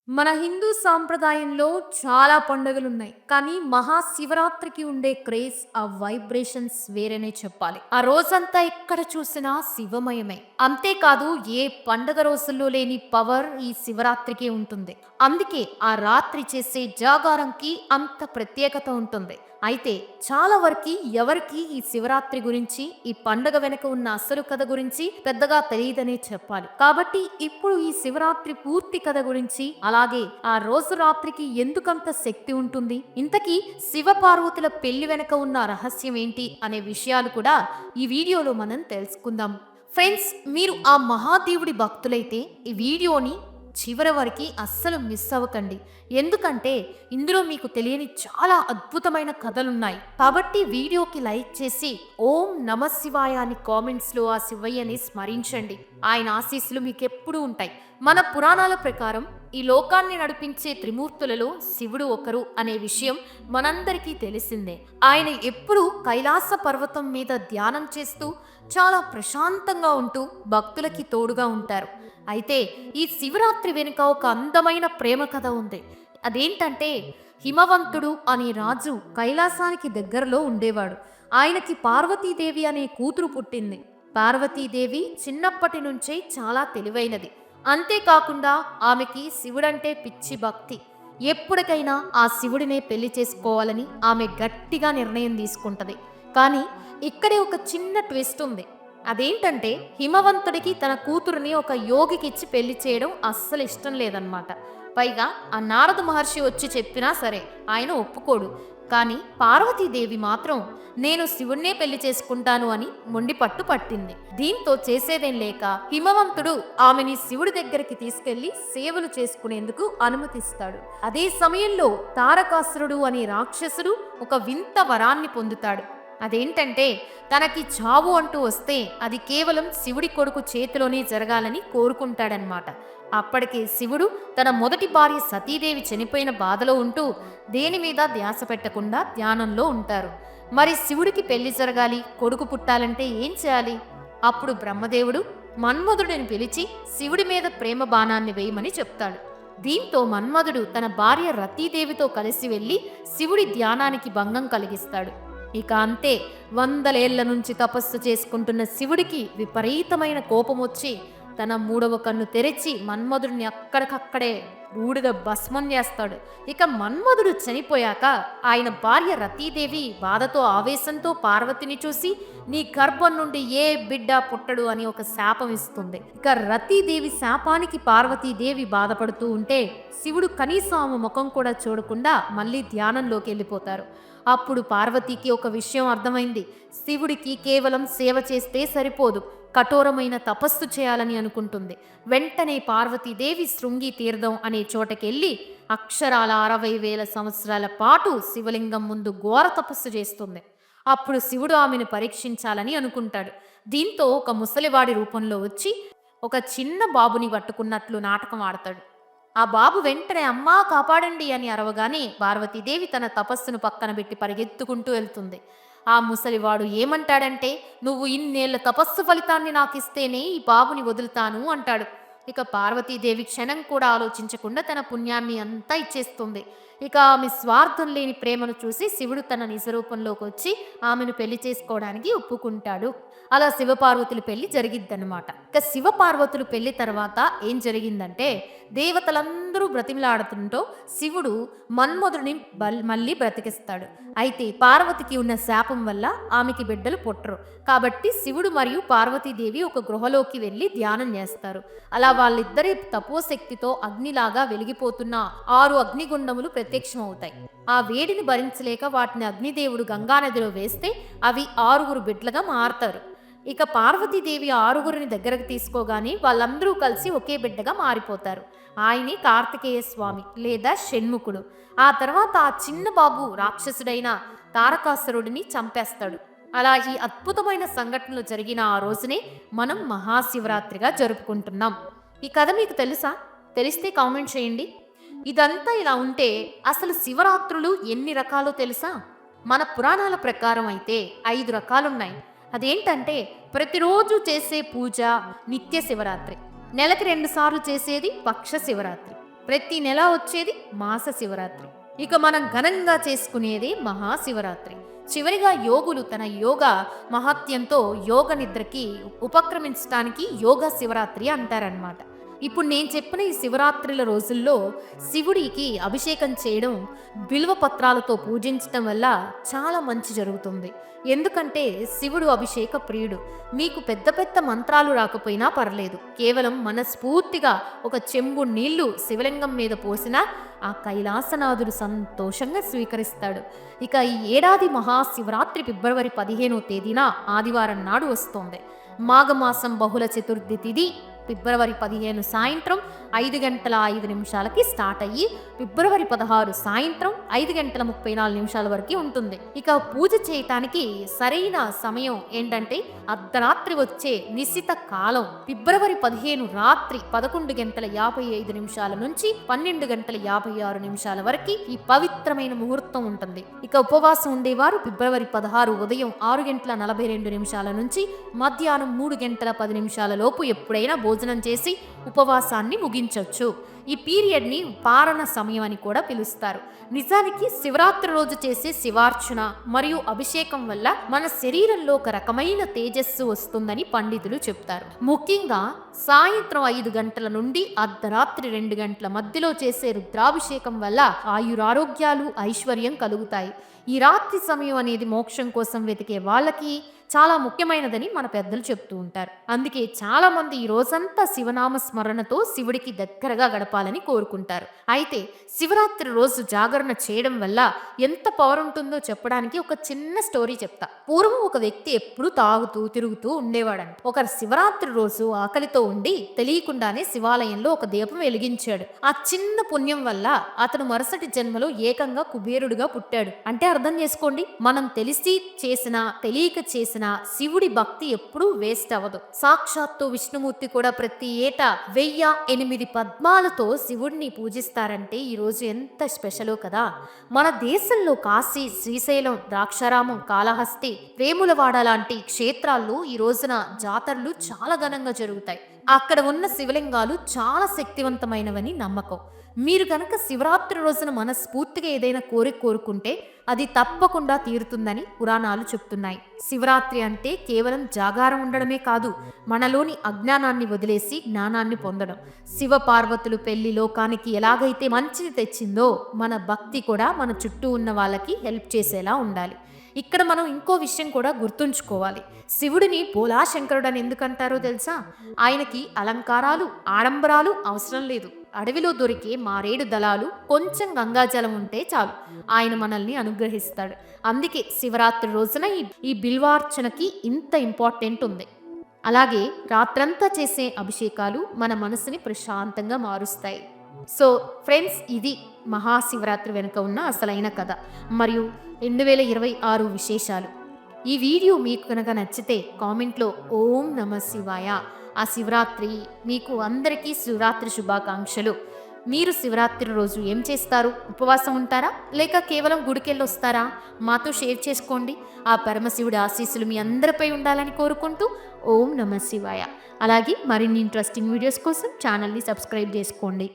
మన హిందూ సాంప్రదాయంలో చాలా పండుగలున్నాయి. కానీ మహాశివరాత్రికి ఉండే క్రేజ్, ఆ వైబ్రేషన్స్ వేరేనే చెప్పాలి. ఆ రోజంతా ఎక్కడ చూసినా శివమయమే. అంతేకాదు ఏ పండగ రోజుల్లో లేని పవర్ ఈ శివరాత్రికే ఉంటుంది. అందుకే ఆ రాత్రి చేసే జాగారంకి అంత ప్రత్యేకత ఉంటుంది. అయితే చాలా వరకి ఎవరికి ఈ శివరాత్రి గురించి, ఈ పండగ వెనక ఉన్న అసలు కథ గురించి పెద్దగా తెలియదనే చెప్పాలి. కాబట్టి ఇప్పుడు ఈ శివరాత్రి పూర్తి కథ గురించి, అలాగే ఆ రోజు రాత్రికి ఎందుకంత శక్తి ఉంటుంది, ఇంతకీ శివ పార్వతుల పెళ్లి వెనక ఉన్న రహస్యం ఏంటి అనే విషయాలు కూడా ఈ వీడియోలో మనం తెలుసుకుందాం. ఫ్రెండ్స్, మీరు ఆ మహాదేవుడి భక్తులైతే ఈ వీడియోని చివరి వరకు అస్సలు మిస్ అవ్వకండి. ఎందుకంటే ఇందులో మీకు తెలియని చాలా అద్భుతమైన కథలున్నాయి. కాబట్టి వీడియోకి లైక్ చేసి ఓం నమ శివాయ అని కామెంట్స్లో ఆ శివయ్యని స్మరించండి. ఆయన ఆశీస్సులు మీకెప్పుడూ ఉంటాయి. మన పురాణాల ప్రకారం ఈ లోకాన్ని నడిపించే త్రిమూర్తులలో శివుడు ఒకరు అనే విషయం మనందరికీ తెలిసిందే. ఆయన ఎప్పుడూ కైలాస పర్వతం మీద ధ్యానం చేస్తూ చాలా ప్రశాంతంగా ఉంటూ భక్తులకి తోడుగా ఉంటారు. అయితే ఈ శివరాత్రి వెనుక ఒక అందమైన ప్రేమ కథ ఉంది. అదేంటంటే, హిమవంతుడు అనే రాజు కైలాసానికి దగ్గరలో ఉండేవాడు. ఆయనకి పార్వతీదేవి అనే కూతురు పుట్టింది. పార్వతీదేవి చిన్నప్పటి నుంచే చాలా తెలివైనది. అంతేకాకుండా ఆమెకి శివుడంటే పిచ్చి భక్తి. ఎప్పటికైనా ఆ శివుడినే పెళ్లి చేసుకోవాలని ఆమె గట్టిగా నిర్ణయం తీసుకుంటది. కానీ ఇక్కడే ఒక చిన్న ట్విస్ట్ ఉంది. అదేంటంటే, హిమవంతుడికి తన కూతురుని ఒక యోగికిచ్చి పెళ్లి చేయడం అస్సలు ఇష్టం లేదన్నమాట. పైగా ఆ నారద మహర్షి వచ్చి చెప్పినా సరే ఆయన ఒప్పుకోడు. కానీ పార్వతీదేవి మాత్రం నేను శివుణ్ణే పెళ్లి చేసుకుంటాను అని మొండి పట్టు పట్టింది. దీంతో చేసేదేం లేక హిమవంతుడు ఆమెని శివుడి దగ్గరికి తీసుకెళ్లి సేవలు చేసుకునేందుకు అనుమతిస్తాడు. అదే సమయంలో తారకాసురుడు అనే రాక్షసుడు ఒక వింత వరాన్ని పొందుతాడు. అదేంటంటే, తనకి చావు అంటూ వస్తే అది కేవలం శివుడి కొడుకు చేతిలోనే జరగాలని కోరుకుంటాడనమాట. అప్పటికే శివుడు తన మొదటి భార్య సతీదేవి చనిపోయిన బాధలో ఉంటూ దేని మీద ధ్యాస పెట్టకుండా ధ్యానంలో ఉంటారు. మరి శివుడికి పెళ్లి జరగాలి, కొడుకు పుట్టాలంటే ఏం చేయాలి? అప్పుడు బ్రహ్మదేవుడు మన్మధుడిని పిలిచి శివుడి మీద ప్రేమ బాణాన్ని వేయమని చెప్తాడు. దీంతో మన్మధుడు తన భార్య రతీదేవితో కలిసి వెళ్లి శివుడి ధ్యానానికి భంగం కలిగిస్తాడు. ఇక అంతే, వందలేళ్ల నుంచి తపస్సు చేసుకుంటున్న శివుడికి విపరీతమైన కోపం వచ్చి తన మూడవ కన్ను తెరిచి మన్మధుడిని అక్కడికక్కడే బూడిద భస్మం చేస్తాడు. ఇక మన్మధుడు చనిపోయాక ఆయన భార్య రతీదేవి బాధతో ఆవేశంతో పార్వతిని చూసి నీ గర్భం నుండి ఏ బిడ్డ పుట్టడు అని ఒక శాపం ఇస్తుంది. ఇక రతీదేవి శాపానికి పార్వతీదేవి బాధపడుతూ ఉంటే శివుడు కనీసం ఆమె ముఖం కూడా చూడకుండా మళ్ళీ ధ్యానంలోకి వెళ్ళిపోతారు. అప్పుడు పార్వతికి ఒక విషయం అర్థమైంది. శివుడికి కేవలం సేవ చేస్తే సరిపోదు, కఠోరమైన తపస్సు చేయాలని అనుకుంటుంది. వెంటనే పార్వతీదేవి శృంగి తీర్థం అనే చోటకెళ్ళి అక్షరాల 60,000 సంవత్సరాల పాటు శివలింగం ముందు ఘోర తపస్సు చేస్తుంది. అప్పుడు శివుడు ఆమెను పరీక్షించాలని అనుకుంటాడు. దీంతో ఒక ముసలివాడి రూపంలో వచ్చి ఒక చిన్న బాబుని పట్టుకున్నట్లు నాటకం ఆడతాడు. ఆ బాబు వెంటనే అమ్మా కాపాడండి అని అరవగానే పార్వతీదేవి తన తపస్సును పక్కన పెట్టి పరిగెత్తుకుంటూ వెళ్తుంది. ఆ ముసలివాడు ఏమంటాడంటే, నువ్వు ఇన్నేళ్ల తపస్సు ఫలితాన్ని నాకిస్తేనే ఈ బాబుని వదులుతాను అంటాడు. ఇక పార్వతీదేవి క్షణం కూడా ఆలోచించకుండా తన పుణ్యాన్ని అంతా ఇచ్చేస్తుంది. ఇక ఆమె స్వార్థం లేని ప్రేమను చూసి శివుడు తన నిజరూపంలోకి వచ్చి ఆమెను పెళ్లి చేసుకోవడానికి ఒప్పుకుంటాడు. అలా శివపార్వతుల పెళ్లి జరిగిద్దనమాట. ఇక శివపార్వతులు పెళ్లి తర్వాత ఏం జరిగిందంటే, దేవతలందరూ బ్రతిమలాడుతుంటూ శివుడు మన్మధుడిని మళ్ళీ బ్రతికిస్తాడు. అయితే పార్వతికి ఉన్న శాపం వల్ల ఆమెకి బిడ్డలు పుట్టరు. కాబట్టి శివుడు మరియు పార్వతీదేవి ఒక గృహలోకి వెళ్లి ధ్యానం చేస్తారు. అలా వాళ్ళిద్దరి తపోశక్తితో అగ్నిలాగా వెలిగిపోతున్న 6 అగ్నిగుండములు ప్రత్యక్షమవుతాయి. ఆ వేడిని భరించలేక వాటిని అగ్నిదేవుడు గంగానదిలో వేస్తే అవి 6 బిడ్డలుగా మారతారు. ఇక పార్వతీదేవి 6 దగ్గరకు తీసుకోగానే వాళ్ళందరూ కలిసి ఒకే బిడ్డగా మారిపోతారు. ఆయనే కార్తికేయ స్వామి లేదా షణ్ముఖుడు. ఆ తర్వాత ఆ చిన్న బాబు రాక్షసుడైన తారకాసురుడిని చంపేస్తాడు. అలా ఈ అద్భుతమైన సంఘటనలు జరిగిన ఆ రోజునే మనం మహాశివరాత్రిగా జరుపుకుంటున్నాం. ఈ కథ మీకు తెలుసా? తెలిస్తే కామెంట్ చేయండి. ఇదంతా ఇలా ఉంటే అసలు శివరాత్రులు ఎన్ని రకాలో తెలుసా? మన పురాణాల ప్రకారం అయితే 5 రకాలున్నాయి. అదేంటంటే, ప్రతిరోజు చేసే పూజ నిత్య శివరాత్రి, నెలకి 2 సార్లు చేసేది పక్ష శివరాత్రి, ప్రతి నెల వచ్చేది మాస శివరాత్రి. ఇక మనం ఘనంగా చేసుకునేది మహాశివరాత్రి. చివరిగా యోగులు తన యోగా మహాత్యంతో యోగ నిద్రకి ఉపక్రమించడానికి యోగా శివరాత్రి అంటారనమాట. ఇప్పుడు నేను చెప్పిన ఈ శివరాత్రుల రోజుల్లో శివుడికి అభిషేకం చేయడం, బిల్వ పత్రాలతో పూజించటం వల్ల చాలా మంచి జరుగుతుంది. ఎందుకంటే శివుడు అభిషేక ప్రియుడు. మీకు పెద్ద పెద్ద మంత్రాలు రాకపోయినా పర్లేదు, కేవలం మనస్ఫూర్తిగా ఒక చెంబు నీళ్లు శివలింగం మీద పోసినా ఆ కైలాసనాథుడు సంతోషంగా స్వీకరిస్తాడు. ఇక ఈ ఏడాది మహాశివరాత్రి ఫిబ్రవరి 15వ తేదీన ఆదివారం నాడు వస్తోంది. మాఘమాసం బహుళ చతుర్థి తిథి ఫిబ్రవరి 15 సాయంత్రం 5:05 స్టార్ట్ అయ్యి ఫిబ్రవరి 16 సాయంత్రం 5:34 వరకు ఉంటుంది. ఇక పూజ చేయటానికి సరైన సమయం ఏంటంటే అర్ధరాత్రి వచ్చే నిశిత కాలం ఫిబ్రవరి 15 రాత్రి 11:55 నుంచి 12:56 వరకు ఈ పవిత్రమైన ముహూర్తం ఉంటుంది. ఇక ఉపవాసం ఉండేవారు ఫిబ్రవరి 16 ఉదయం 6:42 నుంచి మధ్యాహ్నం 3:10 లోపు ఎప్పుడైనా భోజనం చేసి ఉపవాసాన్ని ముగించవచ్చు. ఈ పీరియడ్ ని పారణ సమయం అని కూడా పిలుస్తారు. నిజానికి శివరాత్రి రోజు చేసే శివార్చన మరియు అభిషేకం వల్ల మన శరీరంలో ఒక రకమైన తేజస్సు వస్తుందని పండితులు చెప్తారు. ముఖ్యంగా సాయంత్రం 5 గంటల నుండి అర్ధరాత్రి 2 గంటల మధ్యలో చేసే రుద్రాభిషేకం వల్ల ఆయురారోగ్యాలు, ఐశ్వర్యం కలుగుతాయి. ఈ రాత్రి సమయం అనేది మోక్షం కోసం వెతికే వాళ్ళకి చాలా ముఖ్యమైనదని మన పెద్దలు చెప్తూ ఉంటారు. అందుకే చాలా మంది ఈ రోజంతా శివనామ స్మరణతో శివుడికి దగ్గరగా గడపాలని కోరుకుంటారు. అయితే శివరాత్రి రోజు జాగరణ చేయడం వల్ల ఎంత పవర్ ఉంటుందో చెప్పడానికి ఒక చిన్న స్టోరీ చెప్తా. పూర్వం ఒక వ్యక్తి ఎప్పుడు తాగుతూ తిరుగుతూ ఉండేవాడంట. ఒక శివరాత్రి రోజు ఆకలితో ఉండి తెలియకుండానే శివాలయంలో ఒక దీపం వెలిగించాడు. ఆ చిన్న పుణ్యం వల్ల అతను మరుసటి జన్మలో ఏకంగా కుబేరుడుగా పుట్టాడు. అంటే అర్థం చేసుకోండి, మనం తెలిసి చేసినా తెలియక చేసిన శివుడి భక్తి ఎప్పుడూ వేస్ట్ అవ్వదు. సాక్షాత్తు విష్ణుమూర్తి కూడా ప్రతి ఏటా 1008 పద్మాలతో శివుడిని పూజిస్తారంటే ఈ రోజు ఎంత స్పెషలో కదా. మన దేశంలో కాశీ, శ్రీశైలం, ద్రాక్షారామం, కాళహస్తి, వేములవాడ లాంటి క్షేత్రాల్లో ఈ రోజున జాతరలు చాలా ఘనంగా జరుగుతాయి. అక్కడ ఉన్న శివలింగాలు చాలా శక్తివంతమైనవని నమ్మకం. మీరు కనుక శివరాత్రి రోజున మనస్ఫూర్తిగా ఏదైనా కోరిక కోరుకుంటే అది తప్పకుండా తీరుతుందని పురాణాలు చెప్తున్నాయి. శివరాత్రి అంటే కేవలం జాగారం ఉండడమే కాదు, మనలోని అజ్ఞానాన్ని వదిలేసి జ్ఞానాన్ని పొందడం. శివ పార్వతులు పెళ్లి లోకానికి ఎలాగైతే మంచిని తెచ్చిందో మన భక్తి కూడా మన చుట్టూ ఉన్న వాళ్ళకి హెల్ప్ చేసేలా ఉండాలి. ఇక్కడ మనం ఇంకో విషయం కూడా గుర్తుంచుకోవాలి. శివుడిని పోలాశంకరుడు అని ఎందుకంటారో తెలుసా? ఆయనకి అలంకారాలు, ఆడంబరాలు అవసరం లేదు. అడవిలో దొరికే మారేడు దళాలు, కొంచెం గంగాజలం ఉంటే చాలు, ఆయన మనల్ని అనుగ్రహిస్తాడు. అందుకే శివరాత్రి రోజున ఈ బిల్వార్చనకి ఇంత ఇంపార్టెంట్ ఉంది. అలాగే రాత్రంతా చేసే అభిషేకాలు మన మనసుని ప్రశాంతంగా మారుస్తాయి. సో ఫ్రెండ్స్, ఇది మహాశివరాత్రి వెనుక ఉన్న అసలైన కథ మరియు 2026 విశేషాలు. ఈ వీడియో మీకు కనుక నచ్చితే కామెంట్లో ఓం నమ శివాయ, ఆ శివరాత్రి మీకు అందరికీ శివరాత్రి శుభాకాంక్షలు. మీరు శివరాత్రి రోజు ఏం చేస్తారు? ఉపవాసం ఉంటారా లేక కేవలం గుడికెళ్ళి వస్తారా? మాతో షేర్ చేసుకోండి. ఆ పరమశివుడి ఆశీస్సులు మీ అందరిపై ఉండాలని కోరుకుంటూ ఓం నమ శివాయ. అలాగే మరిన్ని ఇంట్రెస్టింగ్ వీడియోస్ కోసం ఛానల్ని సబ్స్క్రైబ్ చేసుకోండి.